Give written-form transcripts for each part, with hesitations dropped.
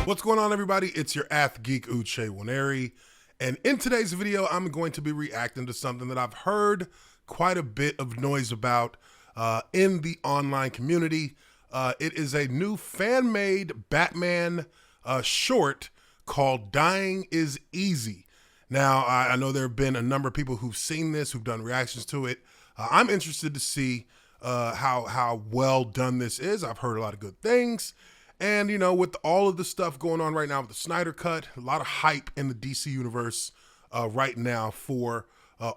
What's going on, everybody? It's your Ath Geek Uche Waneri, and in today's video, I'm going to be reacting to something that I've heard quite a bit of noise about in the online community. It is a new fan-made Batman short called Dying is Easy. Now, I know there have been a number of people who've seen this, who've done reactions to it. I'm interested to see how well done this is. I've heard a lot of good things. And, you know, with all of the stuff going on right now with the Snyder Cut, a lot of hype in the DC universe right now for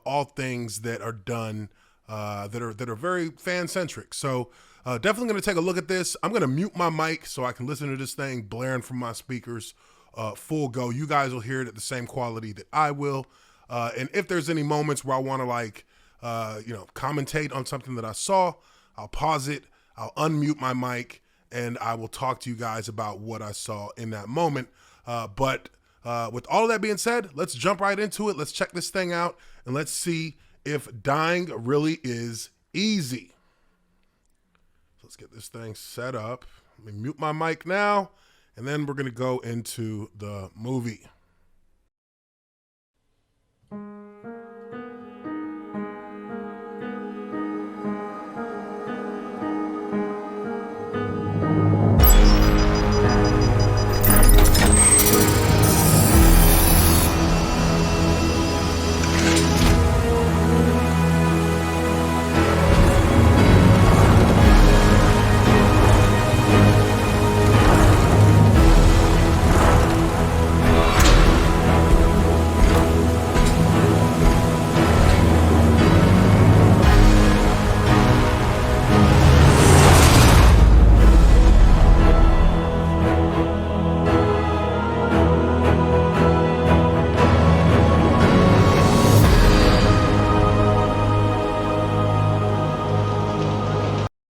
all things that are done that are very fan-centric. So definitely going to take a look at this. I'm going to mute my mic so I can listen to this thing blaring from my speakers full go. You guys will hear it at the same quality that I will. And if there's any moments where I want to, like, you know, commentate on something that I saw, I'll pause it, I'll unmute my mic, and I will talk to you guys about what I saw in that moment. But with all of that being said, let's jump right into it. Let's check this thing out, and let's see if dying really is easy. So let's get this thing set up. Let me mute my mic now, and then we're going to go into the movie.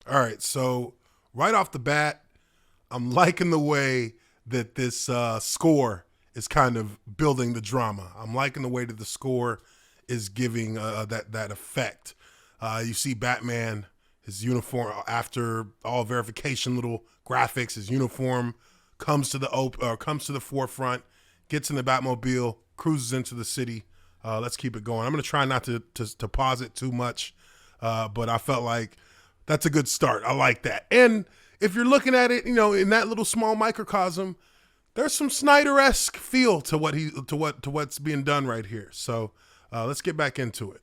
All right, so right off the bat, I'm liking the way that this score is kind of building the drama. I'm liking the way that the score is giving that effect. You see Batman, his uniform, after all verification little graphics, his uniform comes to the forefront, gets in the Batmobile, cruises into the city. Let's keep it going. I'm gonna try not to pause it too much, but I felt like that's a good start. I like that. And if you're looking at it, you know, in that little small microcosm, there's some Snyder-esque feel to what's being done right here. So let's get back into it.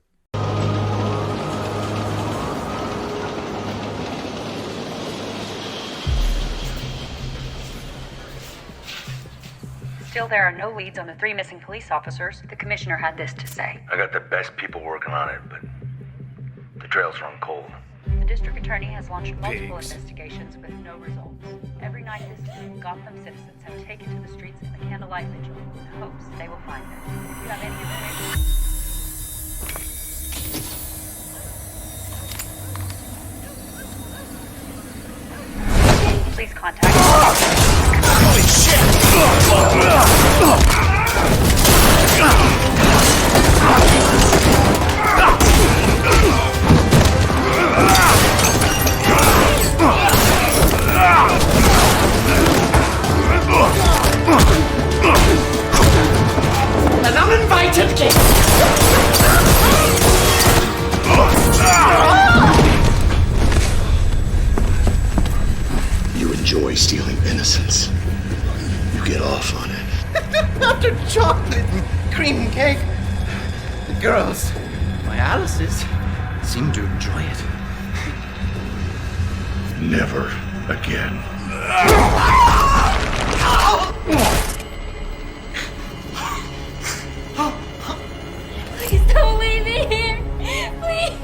Still, there are no leads on the 3 missing police officers. The commissioner had this to say. I got the best people working on it, but the trails run cold. The district attorney has launched multiple investigations with no results. Every night this week, Gotham citizens have taken to the streets in the candlelight vigil in hopes they will find them. If you have any information, please contact. Holy shit! An uninvited guest. You enjoy stealing innocence. You get off on it. After chocolate and cream cake, the girls, my Alice's, seem to enjoy it. Never again. Please don't leave me here. Please.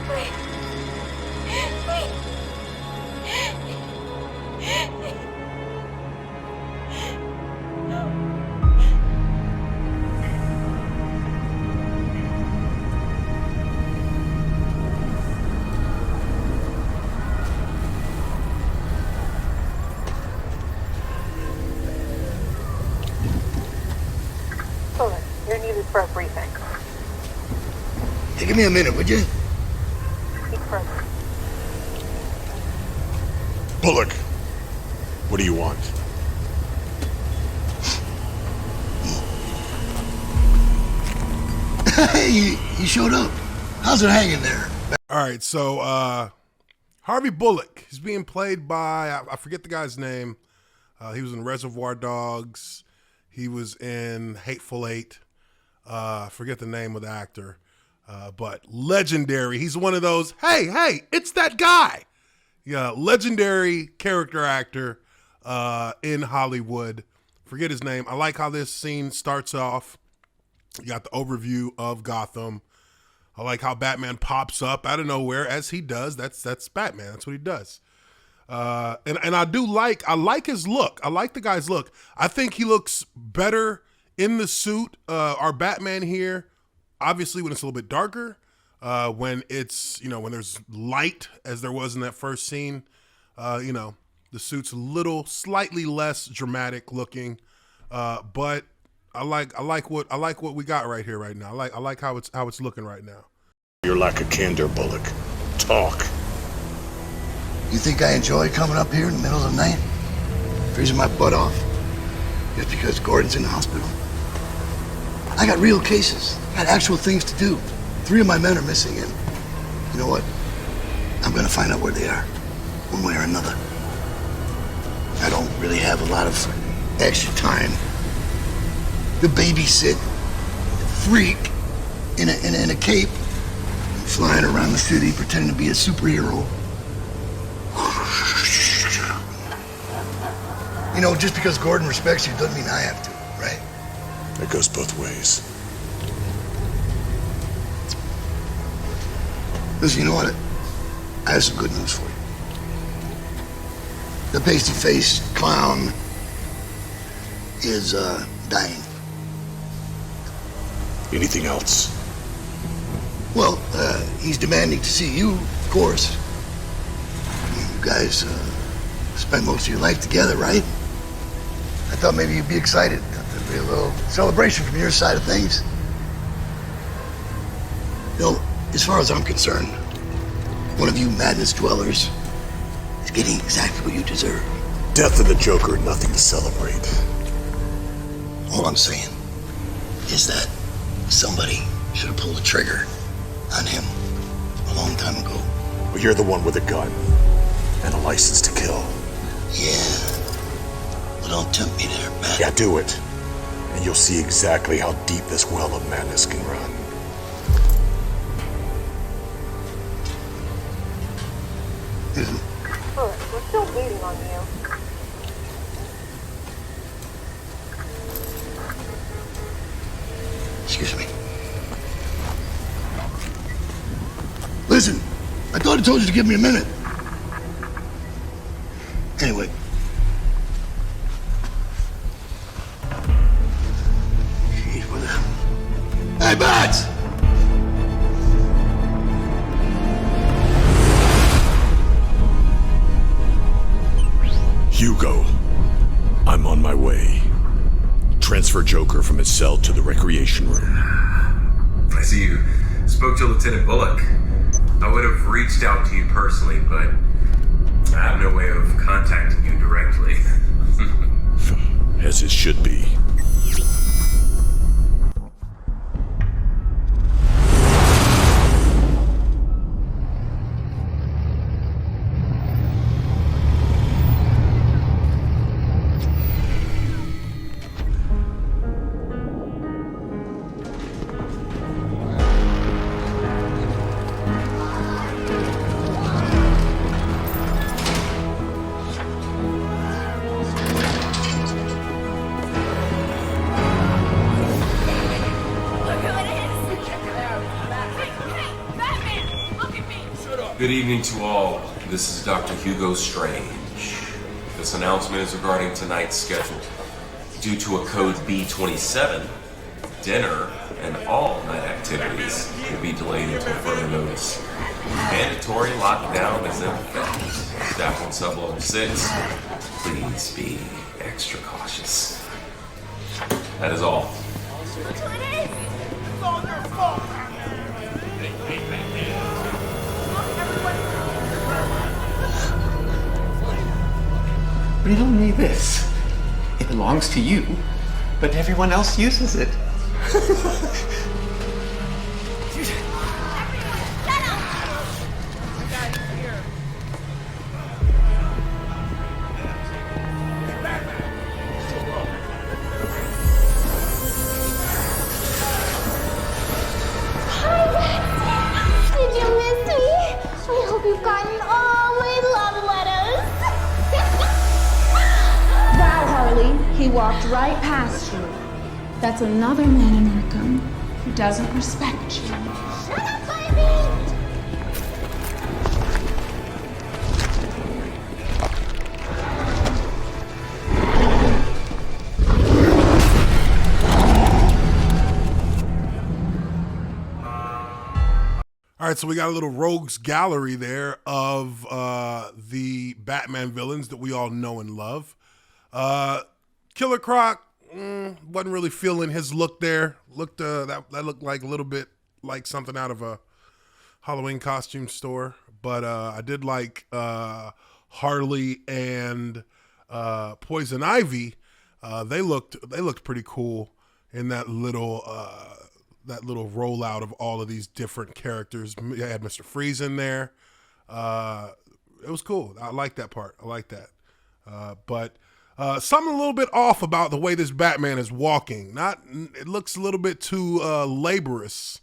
Please. Please. Bullet, you're needed for a briefing. Hey, give me a minute, would you? Speak further. Bullock, what do you want? Hey, you showed up. How's it hanging there? All right, so Harvey Bullock. He's being played by, I forget the guy's name. He was in Reservoir Dogs. He was in Hateful Eight. I forget the name of the actor. But legendary. He's one of those, hey, it's that guy. Yeah, legendary character actor in Hollywood. Forget his name. I like how this scene starts off. You got the overview of Gotham. I like how Batman pops up out of nowhere, as he does. That's Batman. That's what he does. And I like his look. I like the guy's look. I think he looks better in the suit. Our Batman here, obviously when it's a little bit darker, when it's, when there's light, as there was in that first scene, the suit's slightly less dramatic looking, but I like what we got right here right now. I like how it's looking right now. Your lack of candor, Bullock. Talk. You think I enjoy coming up here in the middle of the night? Freezing my butt off. Just because Gordon's in the hospital? I got real cases. I got actual things to do. 3 of my men are missing, and you know what? I'm gonna find out where they are, one way or another. I don't really have a lot of extra time to babysit a freak in a cape, flying around the city pretending to be a superhero. Just because Gordon respects you doesn't mean I have to, right? It goes both ways. Listen, you know what? I have some good news for you. The pasty-faced clown is dying. Anything else? Well, he's demanding to see you, of course. You guys spent most of your life together, right? I thought maybe you'd be excited. There'd be a little celebration from your side of things. As far as I'm concerned, one of you madness dwellers is getting exactly what you deserve. Death of the Joker, nothing to celebrate. All I'm saying is that somebody should have pulled the trigger on him a long time ago. Well, you're the one with a gun and a license to kill. Yeah. Well, don't tempt me there, Matt. Yeah, do it. And you'll see exactly how deep this well of madness can run. Look, we're still waiting on you. Excuse me. Listen, I thought I told you to give me a minute. Anyway. Jeez, what the hell? Hey, Bats! Hugo, I'm on my way. Transfer Joker from his cell to the recreation room. I see you spoke to Lieutenant Bullock. I would have reached out to you personally, but I have no way of contacting you directly. As it should be. Good evening to all. This is Dr. Hugo Strange. This announcement is regarding tonight's schedule. Due to a code B27, dinner and all night activities will be delayed until further notice. Mandatory lockdown is in effect. Staff on Sub-Level 6, please be extra cautious. That is all. We don't need this. It belongs to you, but everyone else uses it. hope you've gotten all my love letters. Thou, Harley, he walked right past you. That's another man in Arkham who doesn't respect you. Shut up, baby! All right, so we got a little rogues gallery there of the Batman villains that we all know and love. Killer Croc wasn't really feeling his look there. That looked like a little bit like something out of a Halloween costume store. But I did like Harley and Poison Ivy. They looked pretty cool in that little rollout of all of these different characters. You had Mr. Freeze in there. It was cool. I like that part. I like that. But something a little bit off about the way this Batman is walking. It looks a little bit too laborious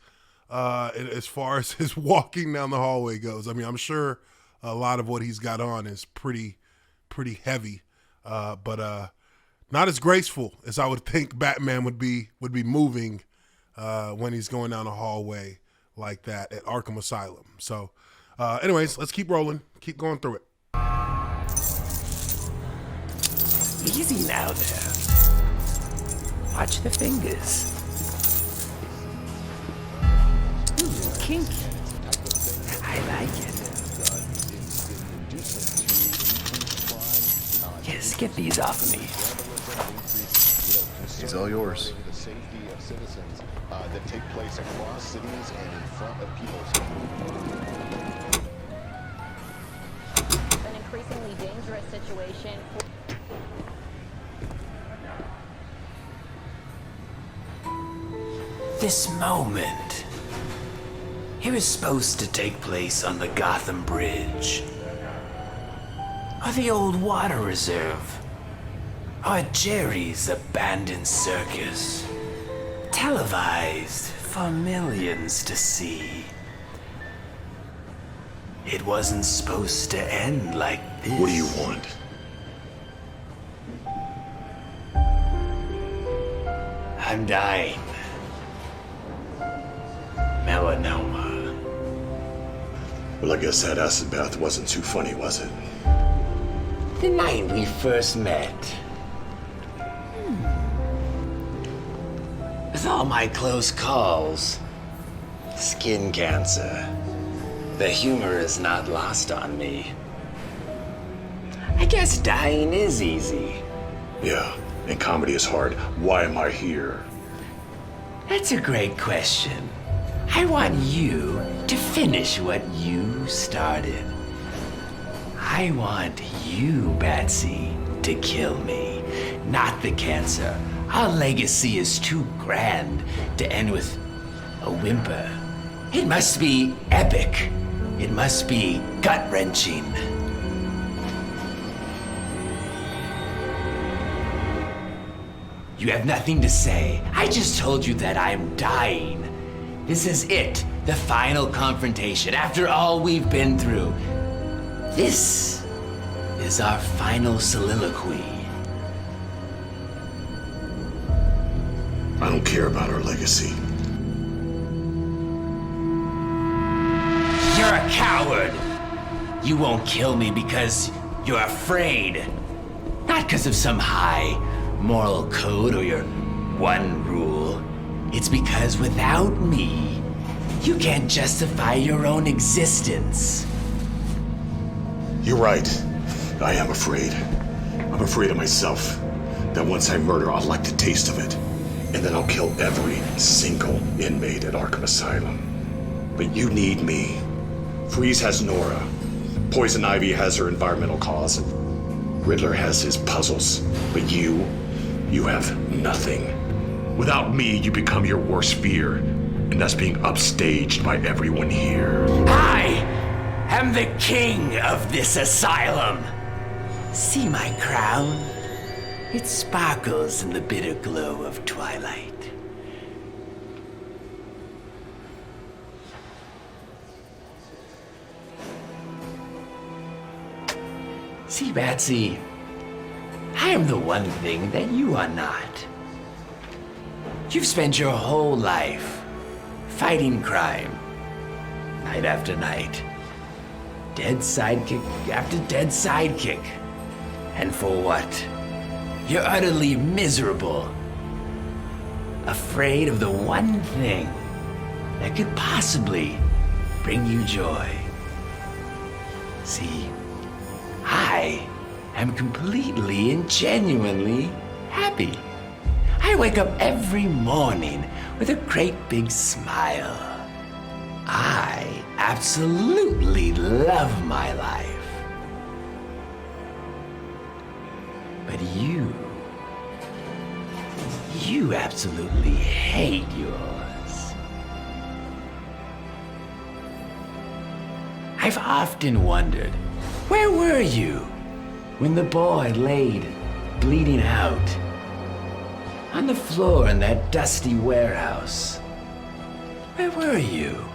as far as his walking down the hallway goes. I mean, I'm sure a lot of what he's got on is pretty heavy, but not as graceful as I would think Batman would be moving when he's going down a hallway like that at Arkham Asylum. So anyways, let's keep rolling, keep going through it. Easy now there. Watch the fingers. Ooh, kinky. I like it. Yes, get these off of me. It's all yours. That take place across cities and in front of people's homes. An increasingly dangerous situation. This moment, it was supposed to take place on the Gotham Bridge, or the old water reserve, or Jerry's abandoned circus, televised for millions to see. It wasn't supposed to end like this. What do you want? I'm dying. Melanoma. Well, I guess that acid bath wasn't too funny, was it? The night we first met. With all my close calls, skin cancer, the humor is not lost on me. I guess dying is easy. Yeah, and comedy is hard. Why am I here? That's a great question. I want you to finish what you started. I want you, Batsy, to kill me, not the cancer. Our legacy is too grand to end with a whimper. It must be epic. It must be gut-wrenching. You have nothing to say. I just told you that I'm dying. This is it, the final confrontation. After all we've been through, this is our final soliloquy. I don't care about our legacy. You're a coward. You won't kill me because you're afraid. Not because of some high moral code or your one rule. It's because without me, you can't justify your own existence. You're right. I am afraid. I'm afraid of myself. That once I murder, I'll like the taste of it. And then I'll kill every single inmate at Arkham Asylum. But you need me. Freeze has Nora. Poison Ivy has her environmental cause. And Riddler has his puzzles. But you have nothing. Without me, you become your worst fear. And that's being upstaged by everyone here. I am the king of this asylum. See my crown? It sparkles in the bitter glow of twilight. See, Batsy, I am the one thing that you are not. You've spent your whole life fighting crime, night after night, dead sidekick after dead sidekick. And for what? You're utterly miserable, afraid of the one thing that could possibly bring you joy. See, I am completely and genuinely happy. I wake up every morning with a great big smile. I absolutely love my life. But you absolutely hate yours. I've often wondered, where were you when the boy laid bleeding out on the floor in that dusty warehouse? Where were you?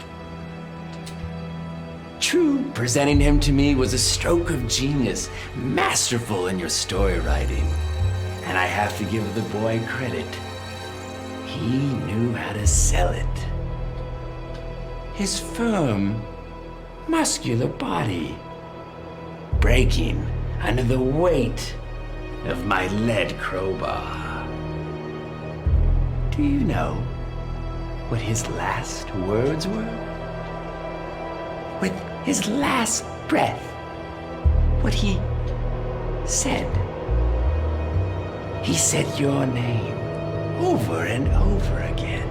True, presenting him to me was a stroke of genius, masterful in your story writing. And I have to give the boy credit. He knew how to sell it. His firm, muscular body breaking under the weight of my lead crowbar. Do you know what his last words were? With his last breath, what he said. He said your name over and over again.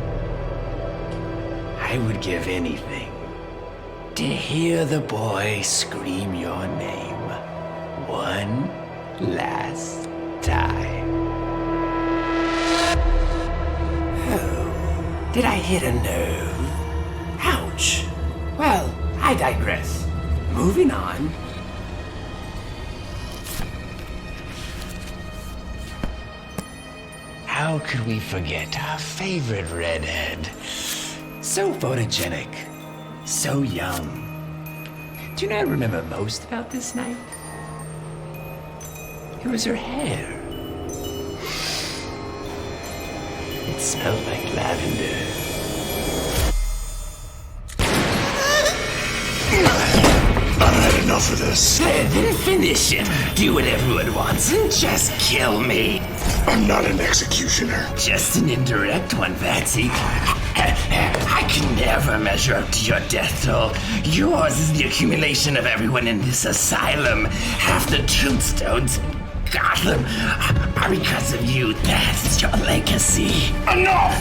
I would give anything to hear the boy scream your name one last time. Oh, did I hit a nerve? Ouch. Well, I digress. Moving on. How could we forget our favorite redhead? So photogenic, so young. Do you know what I remember most about this night? It was her hair. It smelled like lavender. I've had enough of this. Then finish him. Do what everyone wants and just kill me. I'm not an executioner. Just an indirect one, Batsy. I can never measure up to your death toll. Yours is the accumulation of everyone in this asylum. Half the tombstones in Gotham are because of you. That's your legacy. Enough!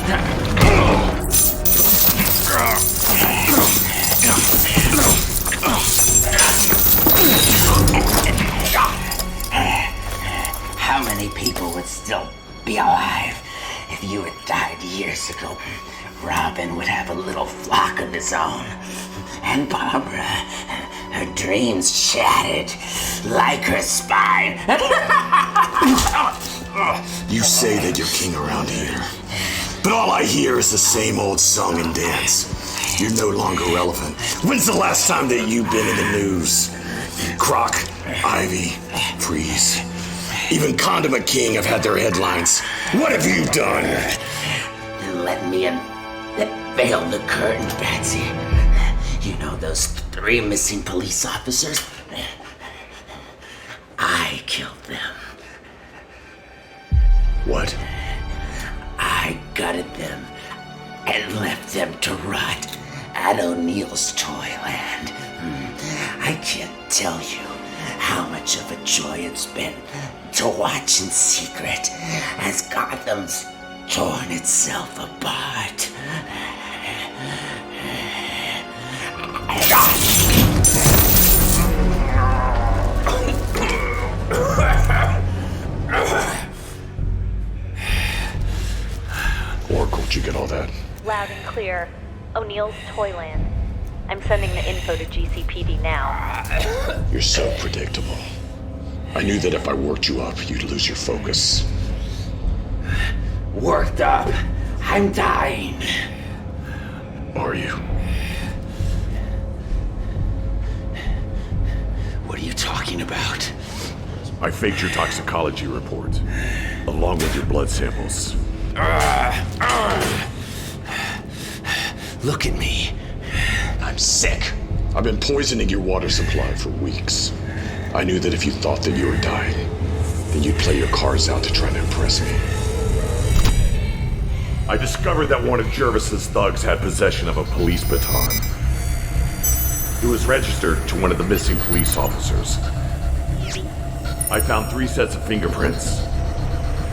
How many people would still be alive if you had died years ago? Robin would have a little flock of his own. And Barbara, her dreams shattered like her spine. You say that you're king around here, but all I hear is the same old song and dance. You're no longer relevant. When's the last time that you've been in the news? Croc, Ivy, Freeze. Even Condiment King have had their headlines. What have you done? Let me in. Veil the curtain, Batsy. You know those 3 missing police officers? I killed them. What? I gutted them and left them to rot at O'Neill's Toyland. I can't tell you how much of a joy it's been to watch in secret as Gotham's torn itself apart. Oracle, did you get all that? Loud and clear. O'Neill's Toyland. I'm sending the info to GCPD now. You're so predictable. I knew that if I worked you up, you'd lose your focus. Worked up? I'm dying. Are you? What are you talking about? I faked your toxicology report, along with your blood samples. Look at me. I'm sick. I've been poisoning your water supply for weeks. I knew that if you thought that you were dying, then you'd play your cards out to try to impress me. I discovered that one of Jervis's thugs had possession of a police baton. It was registered to one of the missing police officers. I found 3 sets of fingerprints,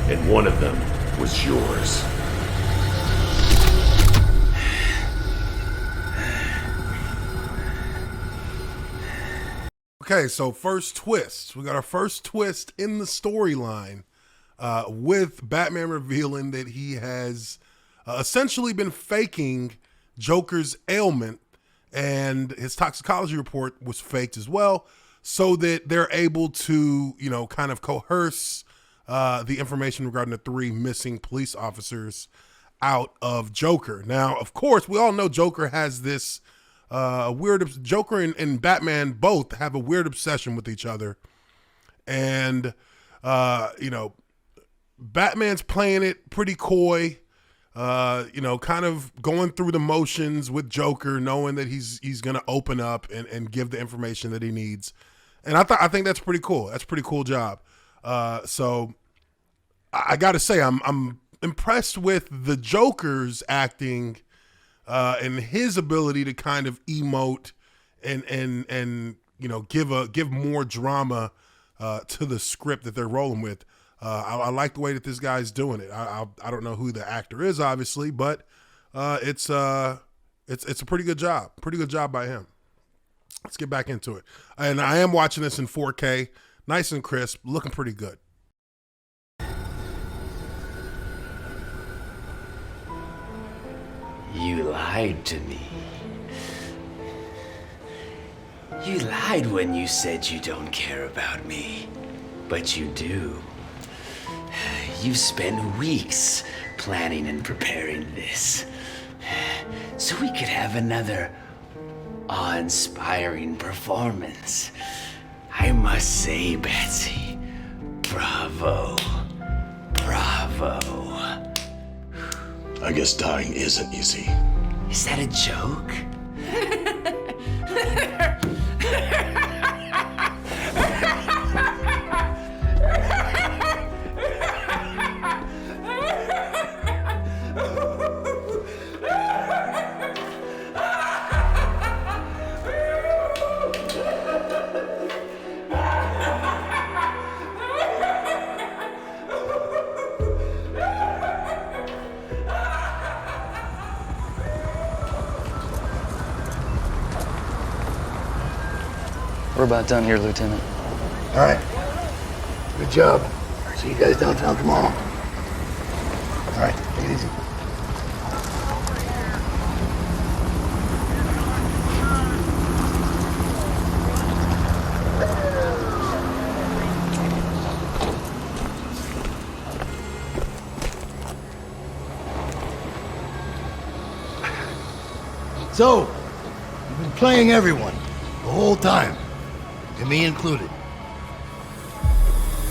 and one of them was yours. Okay, so first twist. We got our first twist in the storyline with Batman revealing that he has essentially been faking Joker's ailment, and his toxicology report was faked as well, so that they're able to, you know, kind of coerce the information regarding the 3 missing police officers out of Joker. Now, of course, we all know Joker has this Joker and Batman both have a weird obsession with each other. And, you know, Batman's playing it pretty coy, you know, kind of going through the motions with Joker, knowing that he's going to open up and give the information that he needs. And I think that's pretty cool. That's a pretty cool job. So I got to say, I'm impressed with the Joker's acting, and his ability to kind of emote and you know, give more drama to the script that they're rolling with. I like the way that this guy's doing it. I don't know who the actor is, obviously, but it's a pretty good job. Pretty good job by him. Let's get back into it. And I am watching this in 4K, nice and crisp, looking pretty good. You lied to me. You lied when you said you don't care about me, but you do. You've spent weeks planning and preparing this, so we could have another awe-inspiring performance. I must say, Betsy, bravo, bravo. I guess dying isn't easy. Is that a joke? We're about done here, Lieutenant. All right. Good job. See you guys downtown tomorrow. All right, take it easy. So, you've been playing everyone the whole time. And me included.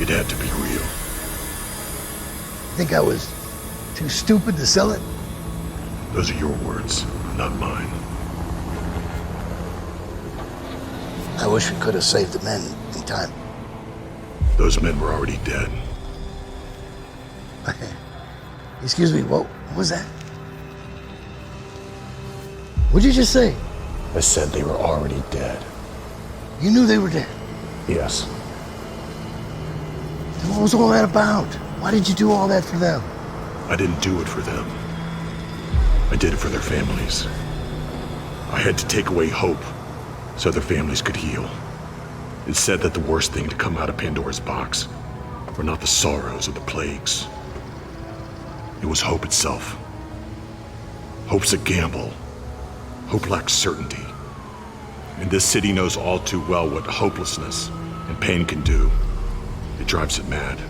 It had to be real. Think I was too stupid to sell it? Those are your words, not mine. I wish we could have saved the men in time. Those men were already dead. Excuse me, what was that? What'd you just say? I said they were already dead. You knew they were dead? Yes. Then what was all that about? Why did you do all that for them? I didn't do it for them. I did it for their families. I had to take away hope so their families could heal. It said that the worst thing to come out of Pandora's box were not the sorrows or the plagues. It was hope itself. Hope's a gamble. Hope lacks certainty. And this city knows all too well what hopelessness and pain can do. It drives it mad.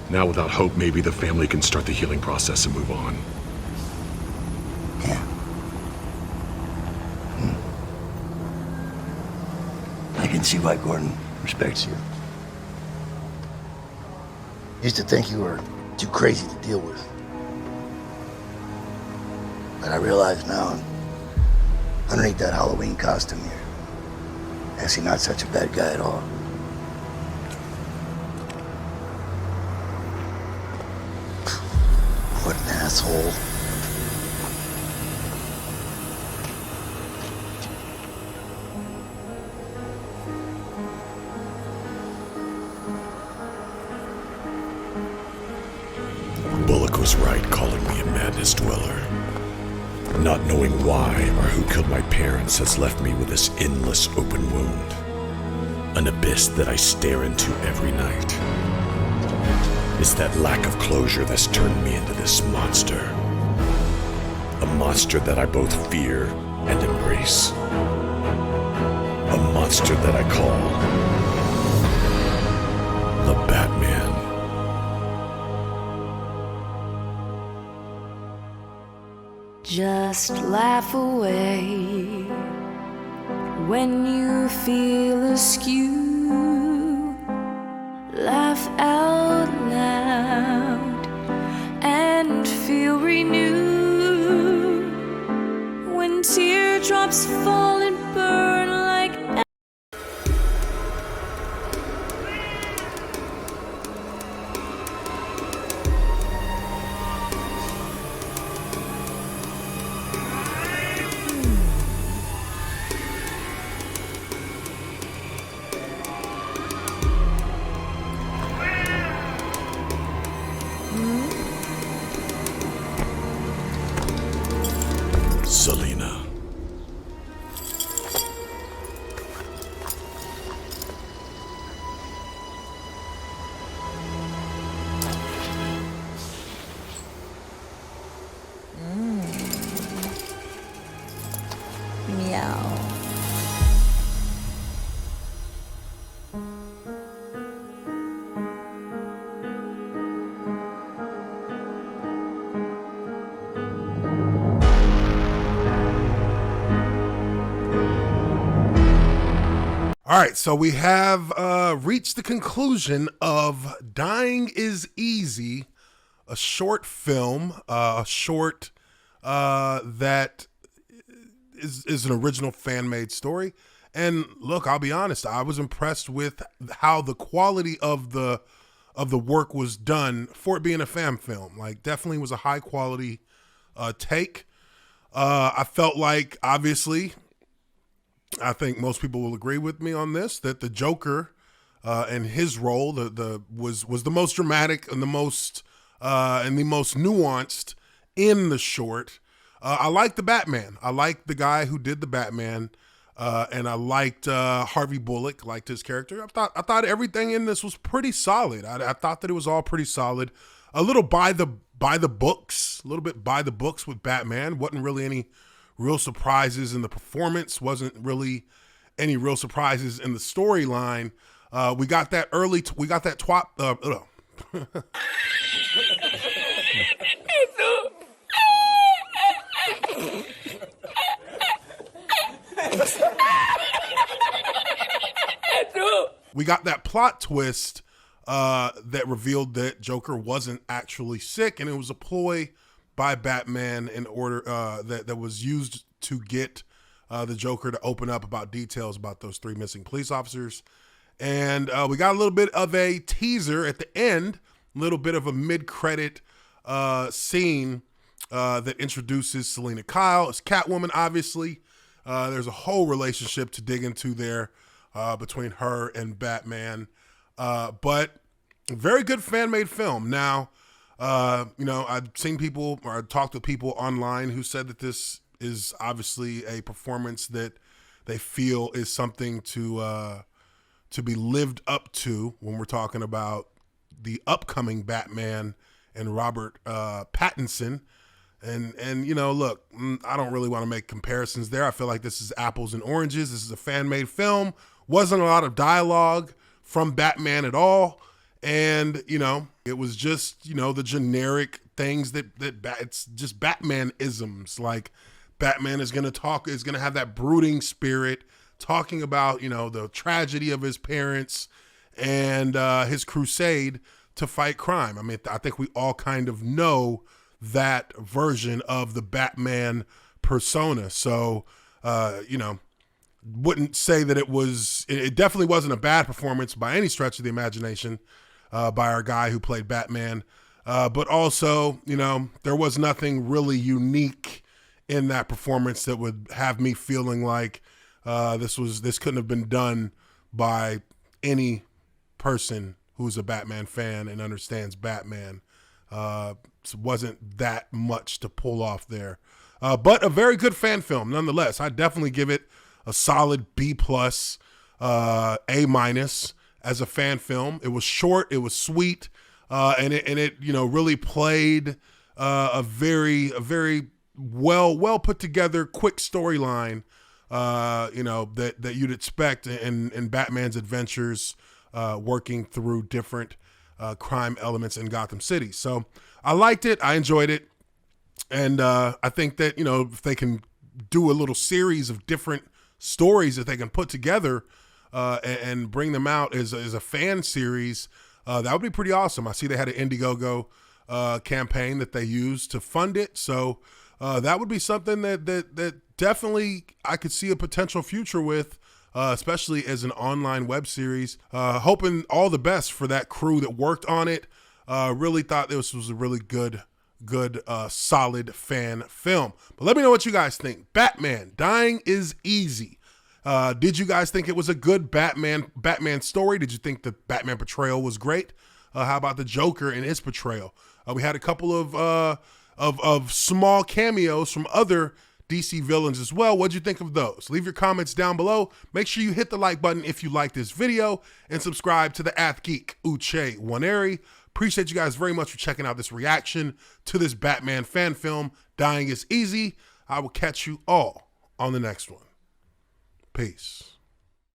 Now without hope, maybe the family can start the healing process and move on. Yeah. I can see why Gordon respects you. Used to think you were too crazy to deal with. But I realize now, underneath that Halloween costume, you're actually not such a bad guy at all. What an asshole. Bullock was right calling me a madness dweller. Not knowing why or who killed my parents has left me with this endless open wound. An abyss that I stare into every night. It's that lack of closure that's turned me into this monster. A monster that I both fear and embrace. A monster that I call the Batman. Just laugh away when you feel askew. Laugh out loud and feel renewed when teardrops fall and burn like Selina. meow. All right, so we have reached the conclusion of Dying is Easy, a short film, that is an original fan-made story. And look, I'll be honest, I was impressed with how the quality of the work was done for it being a fan film. Like, definitely was a high quality take. I felt like, obviously, I think most people will agree with me on this, that the Joker and his role was the most dramatic and the most nuanced in the short. I liked the Batman. I liked the guy who did the Batman, and I liked Harvey Bullock. Liked his character. I thought everything in this was pretty solid. I thought that it was all pretty solid. A little by the books, a little bit by the books with Batman. Wasn't really any real surprises in the performance. Wasn't really any real surprises in the storyline. We got that we got that plot twist that revealed that Joker wasn't actually sick, and it was a ploy by Batman in order that was used to get the Joker to open up about details about those 3 missing police officers. And we got a little bit of a teaser at the end, a little bit of a mid-credit scene that introduces Selina Kyle as Catwoman, obviously. There's a whole relationship to dig into there between her and Batman. But very good fan-made film. Now, I've seen people, or I've talked to people online who said that this is obviously a performance that they feel is something to be lived up to when we're talking about the upcoming Batman and Robert Pattinson. And look, I don't really want to make comparisons there. I feel like this is apples and oranges. This is a fan-made film. Wasn't a lot of dialogue from Batman at all. And, it was just, the generic things it's just Batman-isms. Like, Batman is going to have that brooding spirit, talking about, the tragedy of his parents and his crusade to fight crime. I mean, I think we all kind of know that version of the Batman persona. So, you know, wouldn't say that it definitely wasn't a bad performance by any stretch of the imagination by our guy who played Batman. But also, you know, there was nothing really unique in that performance that would have me feeling like this couldn't have been done by any person who's a Batman fan and understands Batman. It wasn't that much to pull off there. But a very good fan film nonetheless. I definitely give it a solid B+, A- as a fan film. It was short, it was sweet, and it you know, really played a very well put together, quick storyline, you know, that you'd expect in Batman's adventures, working through different crime elements in Gotham City. So I liked it, I enjoyed it, and I think that, you know, if they can do a little series of different stories that they can put together and bring them out as a fan series, that would be pretty awesome. I see they had an Indiegogo campaign that they used to fund it, so that would be something that definitely I could see a potential future with, especially as an online web series. Hoping all the best for that crew that worked on it. Really thought this was a really good, solid fan film. But let me know what you guys think. Batman, Dying is Easy. Did you guys think it was a good Batman story? Did you think the Batman portrayal was great? How about the Joker and his portrayal? We had a couple of small cameos from other DC villains as well. What'd you think of those? Leave your comments down below. Make sure you hit the like button if you like this video and subscribe to the AthGeek Uche Nwaneri. Appreciate you guys very much for checking out this reaction to this Batman fan film, Dying is Easy. I will catch you all on the next one. Peace.